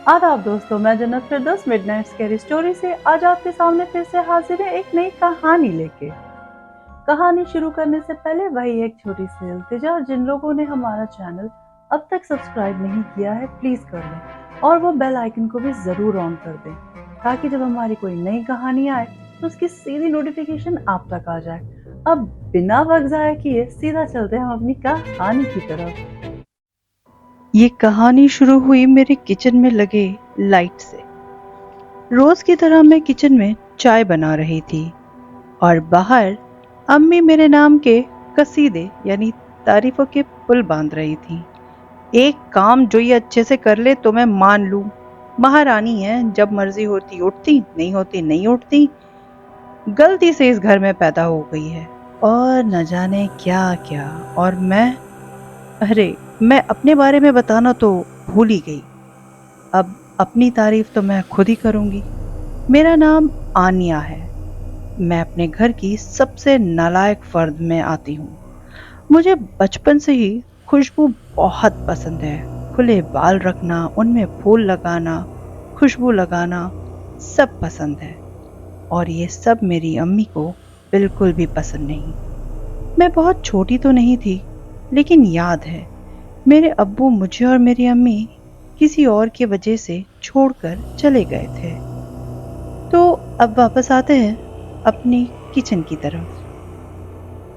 आदाब दोस्तों, मैं जन्नत फिरदौस मिडनाइट स्कैरी स्टोरी से आज आपके सामने फिर से हाजिर है एक नई कहानी लेके। कहानी शुरू करने से पहले वही एक छोटी सी इल्तिजा, जिन लोगों ने हमारा चैनल अब तक सब्सक्राइब नहीं किया है प्लीज कर लें और वो बेल आइकन को भी जरूर ऑन कर दें ताकि जब हमारी कोई नई कहानी आए तो उसकी सीधी नोटिफिकेशन आप तक आ जाए। अब बिना वक्त जाया किए सीधा चलते हैं हम अपनी कहानी की तरफ। ये कहानी शुरू हुई मेरे किचन में लगे लाइट से। रोज की तरह मैं किचन में चाय बना रही थी और बाहर अम्मी मेरे नाम के कसीदे यानी तारीफों के पुल बांध रही थी। एक काम जो ये अच्छे से कर ले तो मैं मान लूं, महारानी है, जब मर्जी होती उठती, नहीं होती नहीं उठती, गलती से इस घर में पैदा हो गई है और न जाने क्या क्या। और मैं अपने बारे में बताना तो भूल ही गई। अब अपनी तारीफ तो मैं खुद ही करूंगी। मेरा नाम आनिया है। मैं अपने घर की सबसे नालायक फर्द में आती हूँ। मुझे बचपन से ही खुशबू बहुत पसंद है। खुले बाल रखना, उनमें फूल लगाना, खुशबू लगाना सब पसंद है और ये सब मेरी अम्मी को बिल्कुल भी पसंद नहीं। मैं बहुत छोटी तो नहीं थी, लेकिन याद है मेरे अब्बू मुझे और मेरी अम्मी किसी और की वजह से छोड़कर चले गए थे। तो अब वापस आते हैं अपनी किचन की तरफ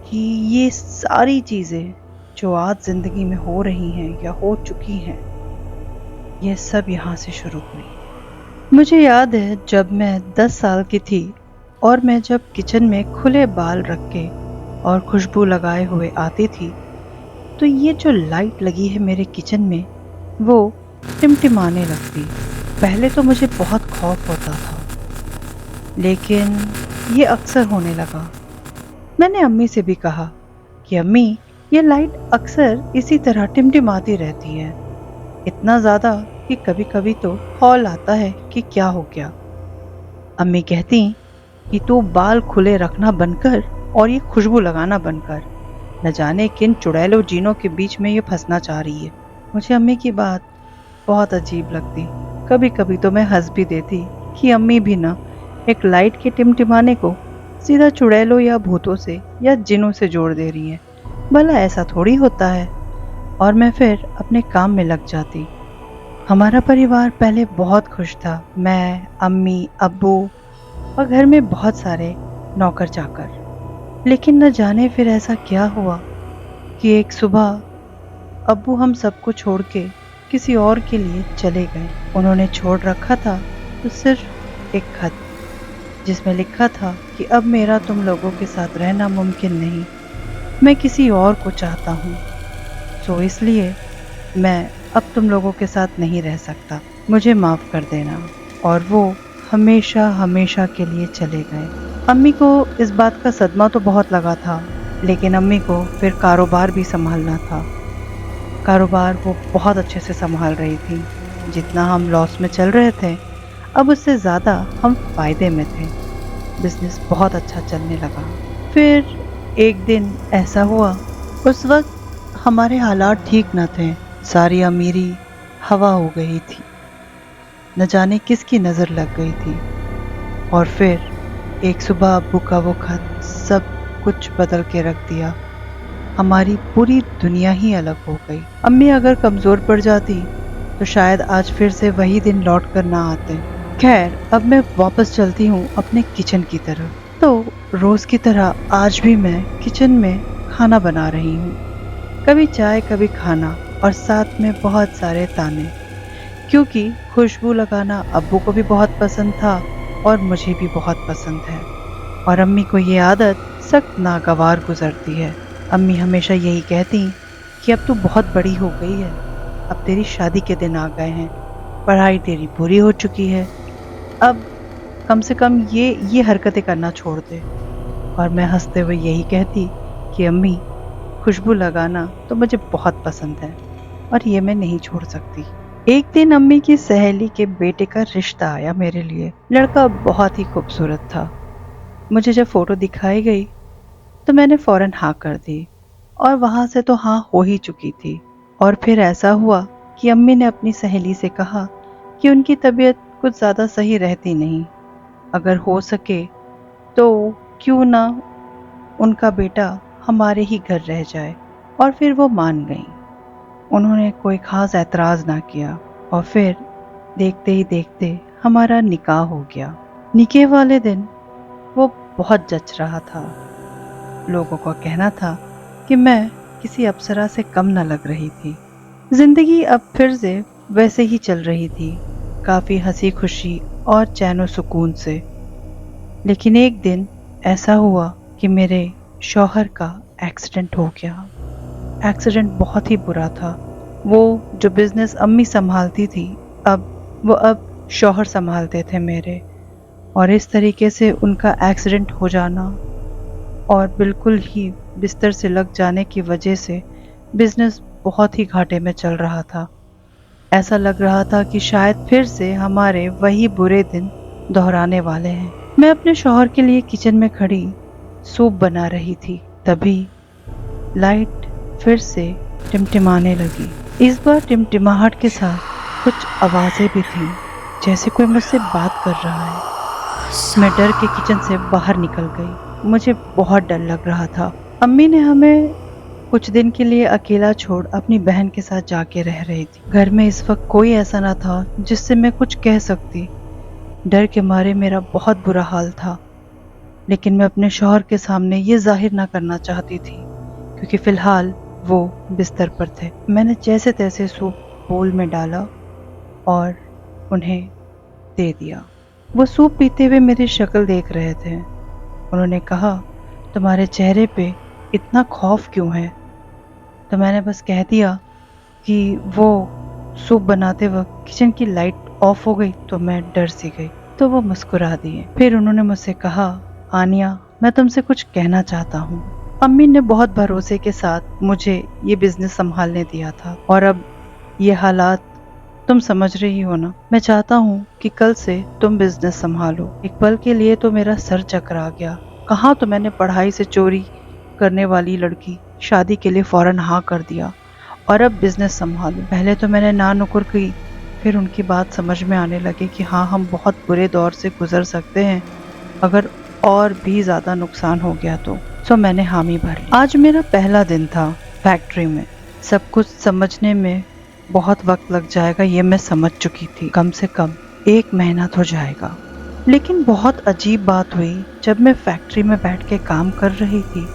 कि ये सारी चीज़ें जो आज ज़िंदगी में हो रही हैं या हो चुकी हैं, ये सब यहाँ से शुरू हुई। मुझे याद है जब मैं 10 साल की थी और मैं जब किचन में खुले बाल रख के और खुशबू लगाए हुए आती थी तो ये जो लाइट लगी है मेरे किचन में वो टिमटिमाने लगती। पहले तो मुझे बहुत खौफ होता था, लेकिन ये अक्सर होने लगा। मैंने अम्मी से भी कहा कि अम्मी, ये लाइट अक्सर इसी तरह टिमटिमाती रहती है, इतना ज़्यादा कि कभी कभी तो हौल आता है कि क्या हो गया। अम्मी कहती कि तू बाल खुले रखना बंद कर और ये खुशबू लगाना बंद कर, न जाने किन चुड़ैलों जीनों के बीच में ये फंसना चाह रही है। मुझे अम्मी की बात बहुत अजीब लगती। कभी कभी तो मैं हंस भी देती कि अम्मी भी ना एक लाइट के टिमटिमाने को सीधा चुड़ैलों या भूतों से या जिनों से जोड़ दे रही है। भला ऐसा थोड़ी होता है। और मैं फिर अपने काम में लग जाती। हमारा परिवार पहले बहुत खुश था। मैं, अम्मी, अब्बू और घर में बहुत सारे नौकर चाकर। लेकिन न जाने फिर ऐसा क्या हुआ कि एक सुबह अब्बू हम सबको छोड़ के किसी और के लिए चले गए। उन्होंने छोड़ रखा था तो सिर्फ एक खत, जिसमें लिखा था कि अब मेरा तुम लोगों के साथ रहना मुमकिन नहीं, मैं किसी और को चाहता हूँ, सो इसलिए मैं अब तुम लोगों के साथ नहीं रह सकता, मुझे माफ़ कर देना। और वो हमेशा हमेशा के लिए चले गए। अम्मी को इस बात का सदमा तो बहुत लगा था, लेकिन अम्मी को फिर कारोबार भी संभालना था। कारोबार वो बहुत अच्छे से संभाल रही थी। जितना हम लॉस में चल रहे थे, अब उससे ज़्यादा हम फ़ायदे में थे। बिजनेस बहुत अच्छा चलने लगा। फिर एक दिन ऐसा हुआ, उस वक्त हमारे हालात ठीक न थे। सारी अमीरी हवा हो गई थी, न जाने किसकी नज़र लग गई थी। और फिर एक सुबह अब्बू का वो खत सब कुछ बदल के रख दिया। हमारी पूरी दुनिया ही अलग हो गई। अम्मी अगर कमज़ोर पड़ जाती तो शायद आज फिर से वही दिन लौट कर ना आते। खैर, अब मैं वापस चलती हूँ अपने किचन की तरफ। तो रोज़ की तरह आज भी मैं किचन में खाना बना रही हूँ। कभी चाय, कभी खाना और साथ में बहुत सारे ताने, क्योंकि खुशबू लगाना अब्बू को भी बहुत पसंद था और मुझे भी बहुत पसंद है। और अम्मी को ये आदत सख्त नागवार गुजरती है। अम्मी हमेशा यही कहती कि अब तू बहुत बड़ी हो गई है, अब तेरी शादी के दिन आ गए हैं, पढ़ाई तेरी पूरी हो चुकी है, अब कम से कम ये हरकतें करना छोड़ दे। और मैं हंसते हुए यही कहती कि अम्मी, खुशबू लगाना तो मुझे बहुत पसंद है और ये मैं नहीं छोड़ सकती। एक दिन अम्मी की सहेली के बेटे का रिश्ता आया मेरे लिए। लड़का बहुत ही खूबसूरत था। मुझे जब फोटो दिखाई गई तो मैंने फौरन हाँ कर दी। और वहां से तो हाँ हो ही चुकी थी। और फिर ऐसा हुआ कि अम्मी ने अपनी सहेली से कहा कि उनकी तबीयत कुछ ज़्यादा सही रहती नहीं, अगर हो सके तो क्यों ना उनका बेटा हमारे ही घर रह जाए। और फिर वो मान गई। उन्होंने कोई खास ऐतराज़ ना किया और फिर देखते ही देखते हमारा निकाह हो गया। निकाह वाले दिन वो बहुत जच रहा था। लोगों का कहना था कि मैं किसी अप्सरा से कम न लग रही थी। जिंदगी अब फिर से वैसे ही चल रही थी, काफी हंसी खुशी और चैन सुकून से। लेकिन एक दिन ऐसा हुआ कि मेरे शौहर का एक्सीडेंट हो गया। एक्सीडेंट बहुत ही बुरा था। वो जो बिजनेस अम्मी संभालती थी, अब शौहर संभालते थे मेरे। और इस तरीके से उनका एक्सीडेंट हो जाना और बिल्कुल ही बिस्तर से लग जाने की वजह से बिजनेस बहुत ही घाटे में चल रहा था। ऐसा लग रहा था कि शायद फिर से हमारे वही बुरे दिन दोहराने वाले हैं। मैं अपने शौहर के लिए किचन में खड़ी सूप बना रही थी, तभी लाइट फिर से टिमटिमाने लगी। इस बार टिमटिमाहट के साथ कुछ आवाजें भी थीं, जैसे कोई मुझसे बात कर रहा है। मैं डर के किचन से बाहर निकल गई। मुझे बहुत डर लग रहा था। अम्मी ने हमें कुछ दिन के लिए अकेला छोड़ अपनी बहन के साथ जाके रह रही थी। घर में इस वक्त कोई ऐसा न था जिससे मैं कुछ कह सकती। डर के मारे मेरा बहुत बुरा हाल था, लेकिन मैं अपने शौहर के सामने ये जाहिर ना करना चाहती थी, क्योंकि फिलहाल वो बिस्तर पर थे। मैंने जैसे तैसे सूप बोल में डाला और उन्हें दे दिया। वो सूप पीते हुए मेरी शक्ल देख रहे थे। उन्होंने कहा, तुम्हारे चेहरे पे इतना खौफ क्यों है? तो मैंने बस कह दिया कि वो सूप बनाते वक्त किचन की लाइट ऑफ हो गई तो मैं डर सी गई। तो वो मुस्कुरा दिए। फिर उन्होंने मुझसे कहा, आनिया, मैं तुमसे कुछ कहना चाहता हूँ। अम्मी ने बहुत भरोसे के साथ मुझे ये बिजनेस संभालने दिया था, और अब ये हालात तुम समझ रही हो ना। मैं चाहता हूँ कि कल से तुम बिजनेस संभालो। एक पल के लिए तो मेरा सर चकरा गया। कहाँ तो मैंने पढ़ाई से चोरी करने वाली लड़की शादी के लिए फौरन हाँ कर दिया, और अब बिजनेस संभालूं। पहले तो मैंने ना नुकुर की, फिर उनकी बात समझ में आने लगी कि हाँ, हम बहुत बुरे दौर से गुजर सकते हैं अगर और भी ज्यादा नुकसान हो गया तो। सो मैंने हामी भर ली। आज मेरा पहला दिन था फैक्ट्री में। सब कुछ समझने में बहुत वक्त लग जाएगा, ये मैं समझ चुकी थी। कम से कम 1 महीना तो जाएगा। लेकिन बहुत अजीब बात हुई। जब मैं फैक्ट्री में बैठ के काम कर रही थी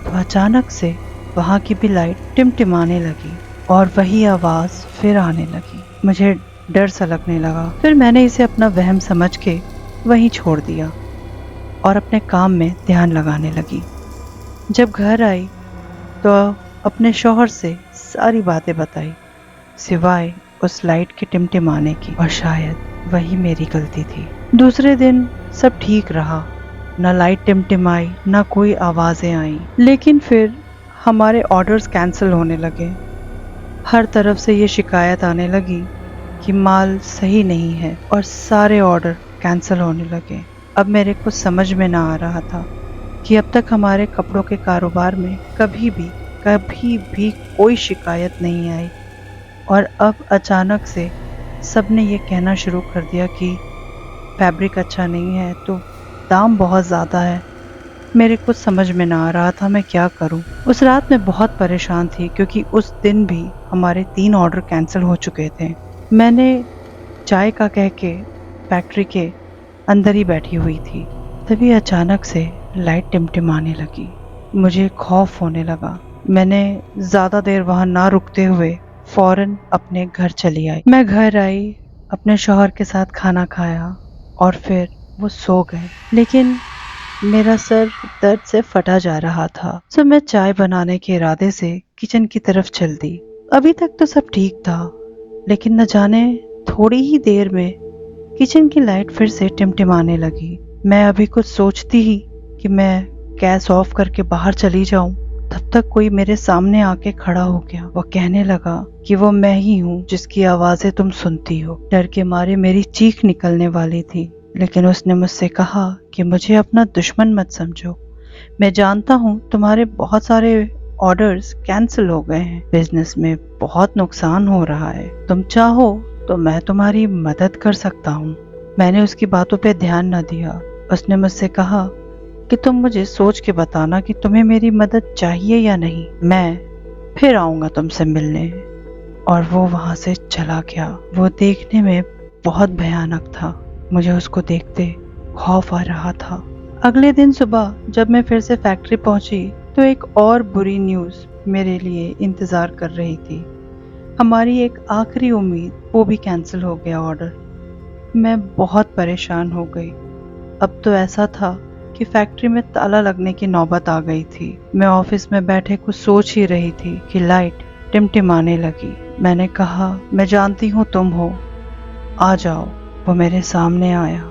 तो अचानक से वहाँ की भी लाइट टिमटिमाने लगी और वही आवाज फिर आने लगी। मुझे डर सा लगने लगा। फिर मैंने इसे अपना वहम समझ के वहीं छोड़ दिया और अपने काम में ध्यान लगाने लगी। जब घर आई तो अपने शौहर से सारी बातें बताई, सिवाय उस लाइट के टिमटिमाने की, और शायद वही मेरी गलती थी। दूसरे दिन सब ठीक रहा, न लाइट टिमटिमाई, न कोई आवाजें आई। लेकिन फिर हमारे ऑर्डर्स कैंसिल होने लगे। हर तरफ से ये शिकायत आने लगी कि माल सही नहीं है, और सारे ऑर्डर कैंसिल होने लगे। अब मेरे को समझ में ना आ रहा था कि अब तक हमारे कपड़ों के कारोबार में कभी भी कोई शिकायत नहीं आई, और अब अचानक से सबने ये कहना शुरू कर दिया कि फैब्रिक अच्छा नहीं है, तो दाम बहुत ज़्यादा है। मेरे कुछ समझ में ना आ रहा था मैं क्या करूं। उस रात मैं बहुत परेशान थी, क्योंकि उस दिन भी हमारे 3 ऑर्डर कैंसिल हो चुके थे। मैंने चाय का कह के फैक्ट्री के अंदर ही बैठी हुई थी। तभी अचानक से लाइट टिमटिमाने लगी। मुझे खौफ होने लगा। मैंने ज़्यादा देर वहाँ ना रुकते हुए फौरन अपने घर चली आई। मैं घर आई, अपने शौहर के साथ खाना खाया और फिर वो सो गए। लेकिन मेरा सर दर्द से फटा जा रहा था। सो मैं चाय बनाने के इरादे से किचन की तरफ चल दी। अभी तक तो सब ठीक था, लेकिन न जाने थोड़ी ही देर में किचन की लाइट फिर से टिमटिमाने लगी। मैं अभी कुछ सोचती ही कि मैं गैस ऑफ करके बाहर चली जाऊं, तब तक कोई मेरे सामने आके खड़ा हो गया। वो कहने लगा कि वो मैं ही हूँ जिसकी आवाजें तुम सुनती हो। डर के मारे मेरी चीख निकलने वाली थी, लेकिन उसने मुझसे कहा कि मुझे अपना दुश्मन मत समझो। मैं जानता हूँ तुम्हारे बहुत सारे ऑर्डर्स कैंसिल हो गए हैं, बिजनेस में बहुत नुकसान हो रहा है। तुम चाहो तो मैं तुम्हारी मदद कर सकता हूँ। मैंने उसकी बातों पे ध्यान न दिया। उसने मुझसे कहा कि तुम मुझे सोच के बताना कि तुम्हें मेरी मदद चाहिए या नहीं, मैं फिर आऊँगा तुमसे मिलने। और वो वहाँ से चला गया। वो देखने में बहुत भयानक था। मुझे उसको देखते खौफ आ रहा था। अगले दिन सुबह जब मैं फिर से फैक्ट्री पहुंची तो एक और बुरी न्यूज़ मेरे लिए इंतज़ार कर रही थी। हमारी एक आखिरी उम्मीद, वो भी कैंसिल हो गया ऑर्डर। मैं बहुत परेशान हो गई। अब तो ऐसा था कि फैक्ट्री में ताला लगने की नौबत आ गई थी। मैं ऑफिस में बैठे कुछ सोच ही रही थी कि लाइट टिमटिमाने लगी। मैंने कहा, मैं जानती हूँ तुम हो, आ जाओ। वो मेरे सामने आया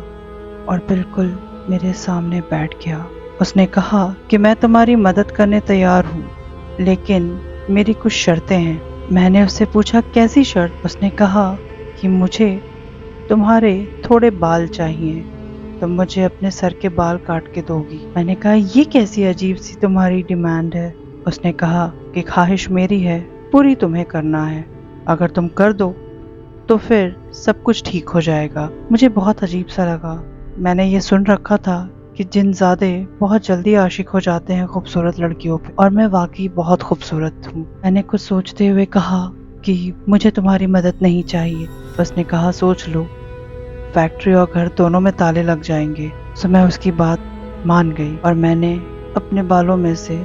और बिल्कुल मेरे सामने बैठ गया। उसने कहा कि मैं तुम्हारी मदद करने तैयार हूँ, लेकिन मेरी कुछ शर्तें हैं। मैंने उससे पूछा, कैसी शर्त? उसने कहा कि मुझे तुम्हारे थोड़े बाल चाहिए, तुम मुझे अपने सर के बाल काट के दोगी। मैंने कहा, ये कैसी अजीब सी तुम्हारी डिमांड है? उसने कहा कि ख्वाहिश मेरी है, पूरी तुम्हें करना है। अगर तुम कर दो तो फिर सब कुछ ठीक हो जाएगा। मुझे बहुत अजीब सा लगा। मैंने ये सुन रखा था कि जिनज़ादे बहुत जल्दी आशिक हो जाते हैं खूबसूरत लड़कियों पे, और मैं वाकई बहुत खूबसूरत हूँ। मैंने कुछ सोचते हुए कहा कि मुझे तुम्हारी मदद नहीं चाहिए। उसने कहा, सोच लो, फैक्ट्री और घर दोनों में ताले लग जाएंगे। सो मैं उसकी बात मान गई और मैंने अपने बालों में से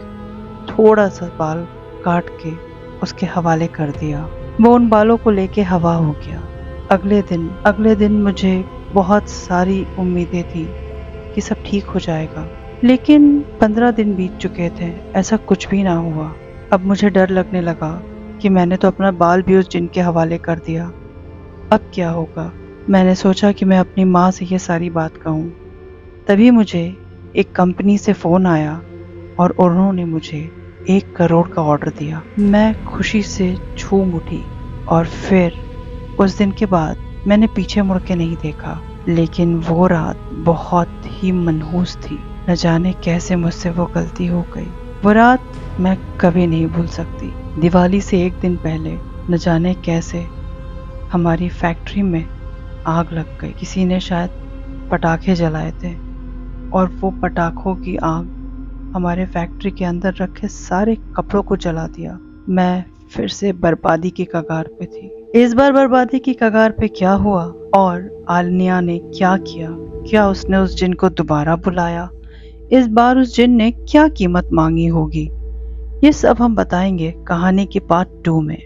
थोड़ा सा बाल काट के उसके हवाले कर दिया। वो उन बालों को लेके हवा हो गया। अगले दिन मुझे बहुत सारी उम्मीदें थी कि सब ठीक हो जाएगा, लेकिन 15 दिन बीत चुके थे, ऐसा कुछ भी ना हुआ। अब मुझे डर लगने लगा कि मैंने तो अपना बाल भी उस जिन के हवाले कर दिया। अब क्या होगा? मैंने सोचा कि मैं अपनी माँ से ये सारी बात कहूँ। तभी मुझे एक कंपनी से फ़ोन आया और उन्होंने मुझे 1 करोड़ का ऑर्डर दिया। मैं खुशी से झूम उठी और फिर उस दिन के बाद मैंने पीछे मुड़ के नहीं देखा। लेकिन वो रात बहुत ही मनहूस थी। न जाने कैसे मुझसे वो गलती हो गई। वो रात मैं कभी नहीं भूल सकती। दिवाली से एक दिन पहले न जाने कैसे हमारी फैक्ट्री में आग लग गई। किसी ने शायद पटाखे जलाए थे और वो पटाखों की आग हमारे फैक्ट्री के अंदर रखे सारे कपड़ों को जला दिया। मैं फिर से बर्बादी की कगार पे थी। इस बार बर्बादी की कगार पे क्या हुआ और आलिया ने क्या किया? क्या उसने उस जिन को दोबारा बुलाया? इस बार उस जिन ने क्या कीमत मांगी होगी? ये सब हम बताएंगे कहानी के पार्ट 2 में।